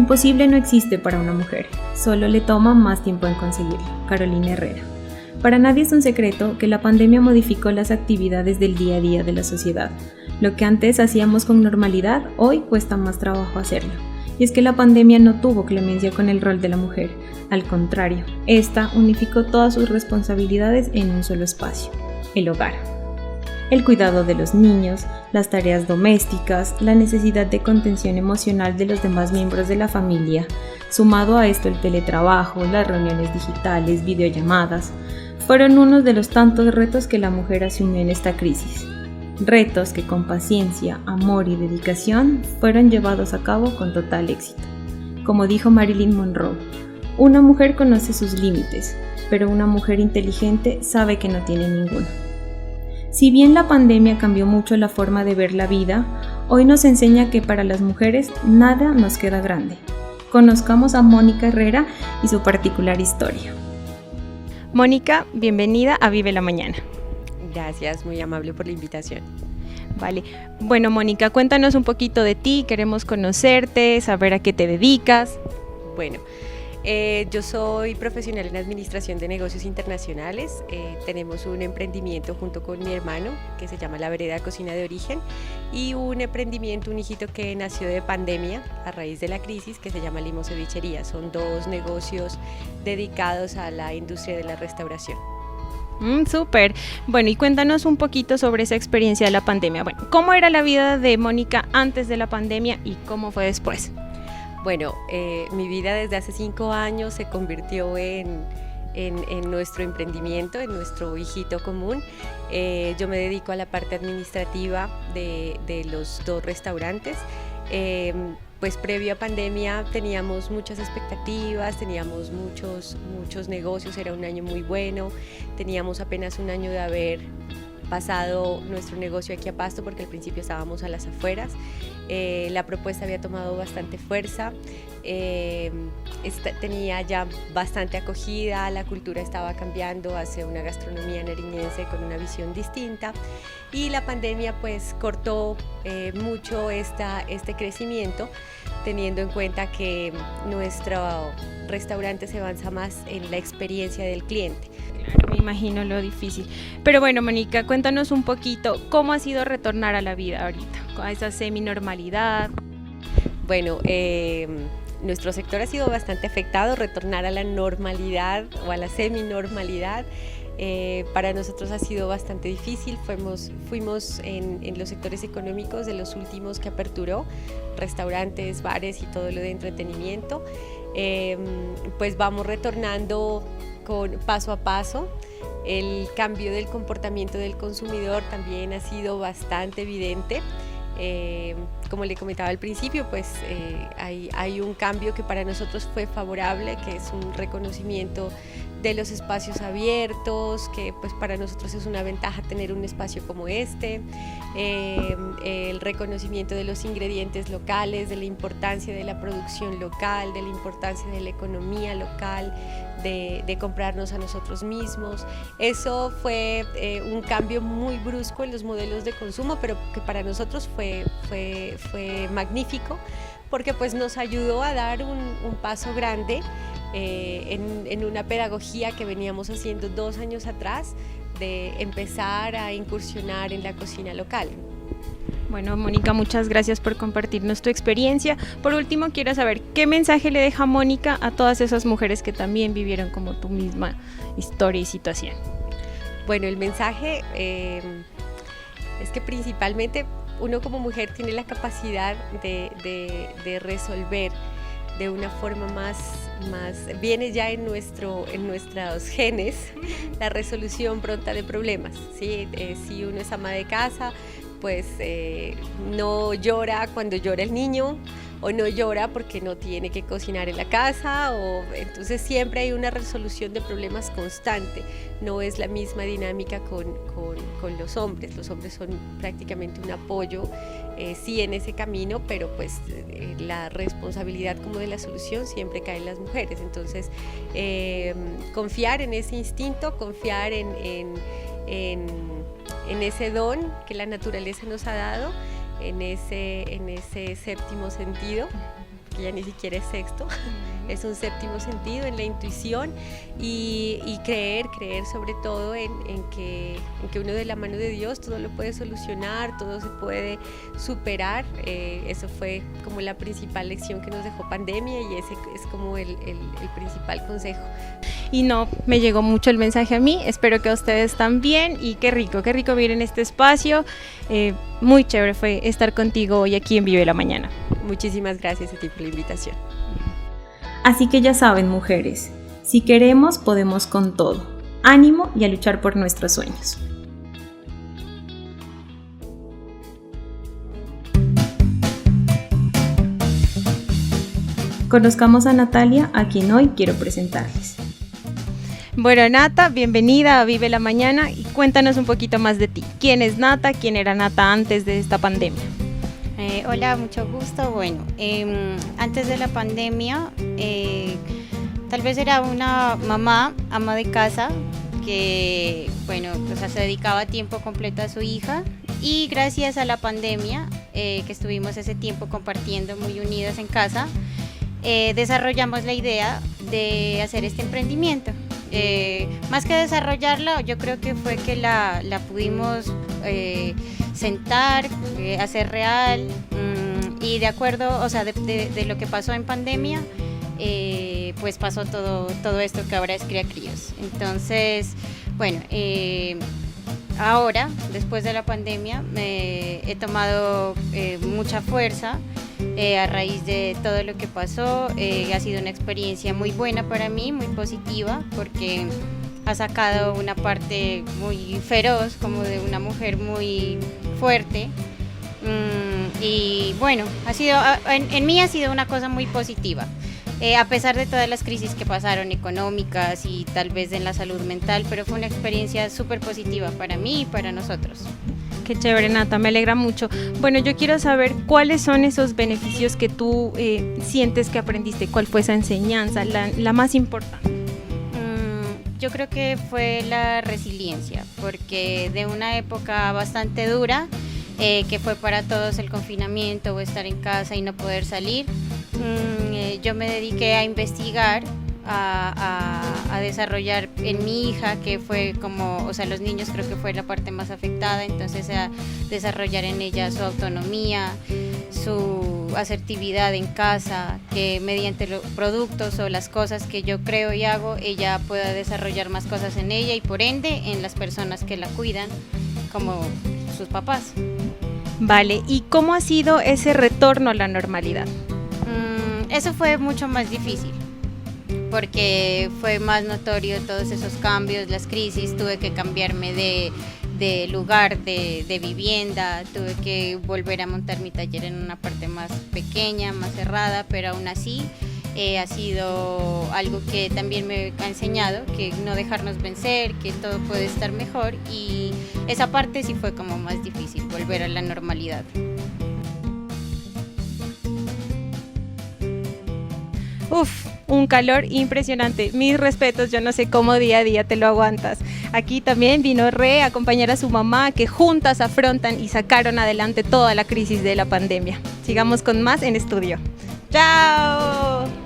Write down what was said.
imposible no existe para una mujer, solo le toma más tiempo en conseguirlo. Carolina Herrera. Para nadie es un secreto que la pandemia modificó las actividades del día a día de la sociedad. Lo que antes hacíamos con normalidad, hoy cuesta más trabajo hacerlo. Y es que la pandemia no tuvo clemencia con el rol de la mujer. Al contrario, esta unificó todas sus responsabilidades en un solo espacio: el hogar. El cuidado de los niños, las tareas domésticas, la necesidad de contención emocional de los demás miembros de la familia, sumado a esto el teletrabajo, las reuniones digitales, videollamadas, fueron unos de los tantos retos que la mujer asumió en esta crisis. Retos que con paciencia, amor y dedicación fueron llevados a cabo con total éxito. Como dijo Marilyn Monroe, una mujer conoce sus límites, pero una mujer inteligente sabe que no tiene ninguno. Si bien la pandemia cambió mucho la forma de ver la vida, hoy nos enseña que para las mujeres nada nos queda grande. Conozcamos a Mónica Herrera y su particular historia. Mónica, bienvenida a Vive la Mañana. Gracias, muy amable por la invitación. Vale, bueno Mónica, cuéntanos un poquito de ti, queremos conocerte, saber a qué te dedicas. Bueno, yo soy profesional en Administración de Negocios Internacionales. Tenemos un emprendimiento junto con mi hermano que se llama La Vereda Cocina de Origen, y un emprendimiento, un hijito que nació de pandemia a raíz de la crisis, que se llama Limo Cevichería. Son dos negocios dedicados a la industria de la restauración. Súper. Bueno, y cuéntanos un poquito sobre esa experiencia de la pandemia. Bueno, ¿cómo era la vida de Mónica antes de la pandemia y cómo fue después? Bueno, mi vida desde hace 5 años se convirtió en nuestro emprendimiento, en nuestro hijito común. Yo me dedico a la parte administrativa de los 2 restaurantes. Pues previo a pandemia teníamos muchas expectativas, teníamos muchos negocios, era un año muy bueno, teníamos apenas un año de haber pasado nuestro negocio aquí a Pasto, porque al principio estábamos a las afueras. La propuesta había tomado bastante fuerza, tenía ya bastante acogida, la cultura estaba cambiando hacia una gastronomía nariñense con una visión distinta, y la pandemia pues cortó mucho este crecimiento, teniendo en cuenta que nuestro restaurante se basa más en la experiencia del cliente. Claro, me imagino lo difícil. Pero bueno, Mónica, cuéntanos un poquito cómo ha sido retornar a la vida ahorita, a esa semi-normalidad. Bueno, nuestro sector ha sido bastante afectado. Retornar a la normalidad o a la semi-normalidad para nosotros ha sido bastante difícil. Fuimos en los sectores económicos de los últimos que aperturó, restaurantes, bares y todo lo de entretenimiento. Pues vamos retornando con paso a paso. El cambio del comportamiento del consumidor también ha sido bastante evidente. Como le comentaba al principio, pues hay un cambio que para nosotros fue favorable, que es un reconocimiento de los espacios abiertos, que pues para nosotros es una ventaja tener un espacio como este, el reconocimiento de los ingredientes locales, de la importancia de la producción local, de la importancia de la economía local, de comprarnos a nosotros mismos. Eso fue un cambio muy brusco en los modelos de consumo, pero que para nosotros fue magnífico, porque pues nos ayudó a dar un paso grande en una pedagogía que veníamos haciendo 2 años atrás, de empezar a incursionar en la cocina local. Bueno, Mónica, muchas gracias por compartirnos tu experiencia. Por último, quiero saber qué mensaje le deja Mónica a todas esas mujeres que también vivieron como tu misma historia y situación. Bueno, el mensaje es que principalmente uno como mujer tiene la capacidad de resolver de una forma más viene ya en nuestros genes la resolución pronta de problemas, ¿sí? Si uno es ama de casa, pues no llora cuando llora el niño, o no llora porque no tiene que cocinar en la casa, entonces siempre hay una resolución de problemas constante. No es la misma dinámica con los hombres. Los hombres son prácticamente un apoyo, sí, en ese camino, pero pues la responsabilidad como de la solución siempre cae en las mujeres. Entonces confiar en ese instinto, confiar en ese don que la naturaleza nos ha dado, en ese séptimo sentido, porque ya ni siquiera es sexto, es un séptimo sentido, en la intuición y creer sobre todo en que uno de la mano de Dios todo lo puede solucionar, todo se puede superar. Eso fue como la principal lección que nos dejó pandemia y ese es como el principal consejo. Y no, me llegó mucho el mensaje a mí, espero que a ustedes también y qué rico vivir en este espacio, muy chévere fue estar contigo hoy aquí en Vive la Mañana. Muchísimas gracias a ti por la invitación. Así que ya saben, mujeres, si queremos podemos con todo, ánimo y a luchar por nuestros sueños. Conozcamos a Natalia, a quien hoy quiero presentarles. Bueno, Nata, bienvenida a Vive la Mañana y cuéntanos un poquito más de ti. ¿Quién es Nata? ¿Quién era Nata antes de esta pandemia? Hola, mucho gusto. Bueno, antes de la pandemia, tal vez era una mamá, ama de casa, que se dedicaba a tiempo completo a su hija y gracias a la pandemia, que estuvimos ese tiempo compartiendo muy unidas en casa, desarrollamos la idea de hacer este emprendimiento. Más que desarrollarla, yo creo que fue que la pudimos sentar, hacer real y de acuerdo, o sea, de lo que pasó en pandemia, pues pasó todo esto que ahora es Cría Críos. Entonces, bueno, ahora, después de la pandemia, he tomado mucha fuerza a raíz de todo lo que pasó. Ha sido una experiencia muy buena para mí, muy positiva, porque ha sacado una parte muy feroz, como de una mujer muy fuerte. Y bueno, en mí ha sido una cosa muy positiva. A pesar de todas las crisis que pasaron económicas y tal vez en la salud mental, pero fue una experiencia súper positiva para mí y para nosotros. Qué chévere, Nata, me alegra mucho. Bueno, yo quiero saber cuáles son esos beneficios que tú sientes que aprendiste, cuál fue esa enseñanza, la más importante. Yo creo que fue la resiliencia, porque de una época bastante dura, que fue para todos el confinamiento o estar en casa y no poder salir, yo me dediqué a investigar, a desarrollar en mi hija, que fue los niños creo que fue la parte más afectada, entonces a desarrollar en ella su autonomía, su asertividad en casa, que mediante los productos o las cosas que yo creo y hago, ella pueda desarrollar más cosas en ella y por ende en las personas que la cuidan, como sus papás. Vale, ¿y cómo ha sido ese retorno a la normalidad? Eso fue mucho más difícil, porque fue más notorio todos esos cambios, las crisis, tuve que cambiarme de lugar, de vivienda, tuve que volver a montar mi taller en una parte más pequeña, más cerrada, pero aún así ha sido algo que también me ha enseñado, que no dejarnos vencer, que todo puede estar mejor, y esa parte sí fue como más difícil, volver a la normalidad. Uf, un calor impresionante. Mis respetos, yo no sé cómo día a día te lo aguantas. Aquí también vino Re a acompañar a su mamá, que juntas afrontan y sacaron adelante toda la crisis de la pandemia. Sigamos con más en estudio. ¡Chao!